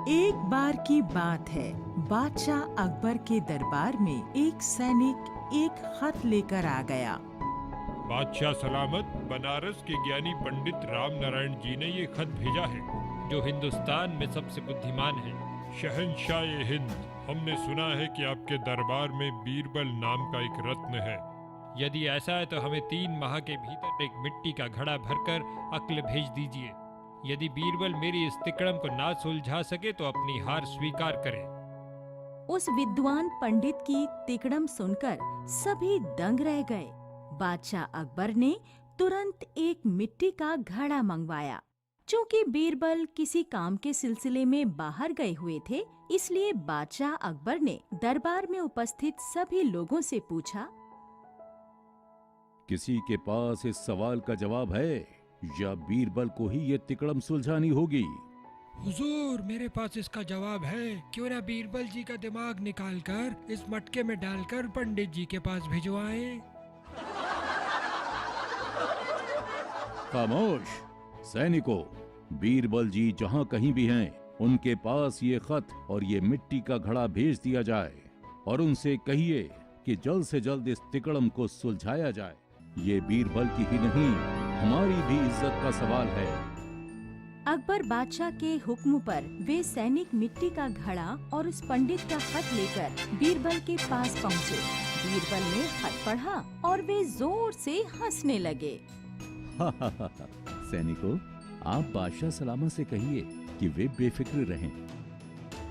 एक बार की बात है, बादशाह अकबर के दरबार में एक सैनिक एक खत लेकर आ गया। बादशाह सलामत, बनारस के ज्ञानी पंडित राम नारायण जी ने ये खत भेजा है, जो हिंदुस्तान में सबसे बुद्धिमान है। शहंशाह हिंद, हमने सुना है कि आपके दरबार में बीरबल नाम का एक रत्न है। यदि ऐसा है तो हमें 3 माह के भीतर एक मिट्टी का घड़ा भरकर अक्ल भेज दीजिए। यदि बीरबल मेरी इस तिकड़म को ना सुलझा सके तो अपनी हार स्वीकार करे। उस विद्वान पंडित की तिकड़म सुनकर सभी दंग रह गए। बादशाह अकबर ने तुरंत एक मिट्टी का घड़ा मंगवाया। चूंकि बीरबल किसी काम के सिलसिले में बाहर गए हुए थे, इसलिए बादशाह अकबर ने दरबार में उपस्थित सभी लोगों से पूछा, किसी के पास इस सवाल का जवाब है या बीरबल को ही ये तिकड़म सुलझानी होगी? हुजूर, मेरे पास इसका जवाब है। क्यों ना बीरबल जी का दिमाग निकालकर इस मटके में डालकर पंडित जी के पास भिजवाएं। खामोश सैनिकों, बीरबल जी जहां कहीं भी हैं, उनके पास ये खत और ये मिट्टी का घड़ा भेज दिया जाए और उनसे कहिए कि जल्द से जल्द इस तिकड़म को सुलझाया जाए। ये बीरबल की ही नहीं, हमारी भी इज्जत का सवाल है। अकबर बादशाह के हुक्म पर वे सैनिक मिट्टी का घड़ा और उस पंडित का खत लेकर बीरबल के पास पहुँचे। बीरबल ने खत पढ़ा और वे जोर से हंसने लगे। सैनिकों, आप बादशाह सलामत से कहिए कि वे बेफिक्र रहें।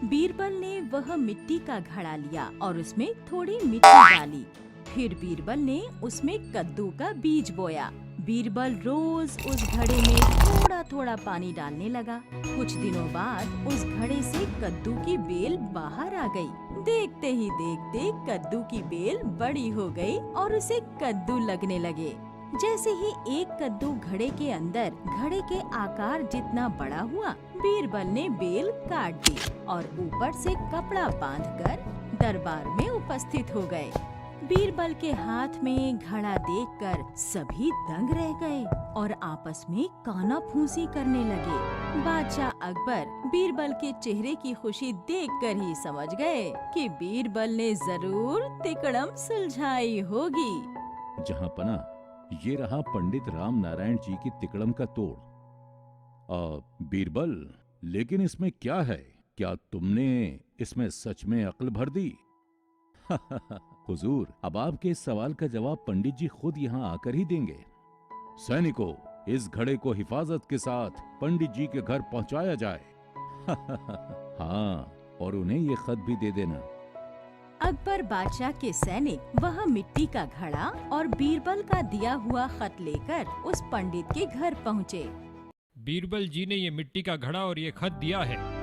बीरबल ने वह मिट्टी का घड़ा लिया और उसमें थोड़ी मिट्टी डाली। फिर बीरबल ने उसमें कद्दू का बीज बोया। बीरबल रोज उस घड़े में थोड़ा थोड़ा पानी डालने लगा। कुछ दिनों बाद उस घड़े से कद्दू की बेल बाहर आ गई। देखते ही देखते कद्दू की बेल बड़ी हो गई और उसे कद्दू लगने लगे। जैसे ही एक कद्दू घड़े के अंदर घड़े के आकार जितना बड़ा हुआ, बीरबल ने बेल काट दी और ऊपर से कपड़ा बांधकर दरबार में उपस्थित हो गए। बीरबल के हाथ में घड़ा देखकर सभी दंग रह गए और आपस में काना फूंसी करने लगे। बादशाह अकबर बीरबल के चेहरे की खुशी देखकर ही समझ गए कि बीरबल ने जरूर तिकड़म सुलझाई होगी। जहां पना, ये रहा पंडित राम नारायण जी की तिकड़म का तोड़। बीरबल, लेकिन इसमें क्या है? क्या तुमने इसमें सच में अक्ल भर दी? हुजूर, अब आपके इस सवाल का जवाब पंडित जी खुद यहाँ आकर ही देंगे। सैनिकों, इस घड़े को हिफाजत के साथ पंडित जी के घर पहुंचाया जाए। हाँ, और उन्हें ये खत भी दे देना। अकबर बादशाह के सैनिक वह मिट्टी का घड़ा और बीरबल का दिया हुआ खत लेकर उस पंडित के घर पहुँचे। बीरबल जी ने ये मिट्टी का घड़ा और ये खत दिया है।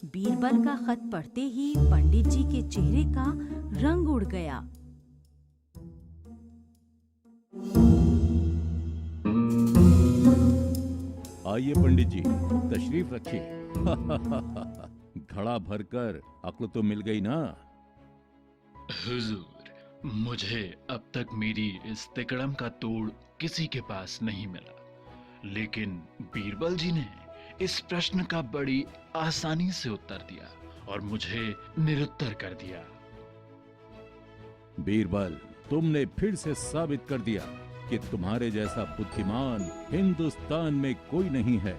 बीरबल का खत पढ़ते ही पंडित जी के चेहरे का रंग उड़ गया। आइए पंडित जी, तशरीफ रखिए। घड़ा भरकर अक्ल तो मिल गई ना? हुजूर, मुझे अब तक मेरी इस तिकड़म का तोड़ किसी के पास नहीं मिला, लेकिन बीरबल जी ने इस प्रश्न का बड़ी आसानी से उत्तर दिया और मुझे निरुत्तर कर दिया। बीरबल, तुमने फिर से साबित कर दिया कि तुम्हारे जैसा बुद्धिमान हिंदुस्तान में कोई नहीं है।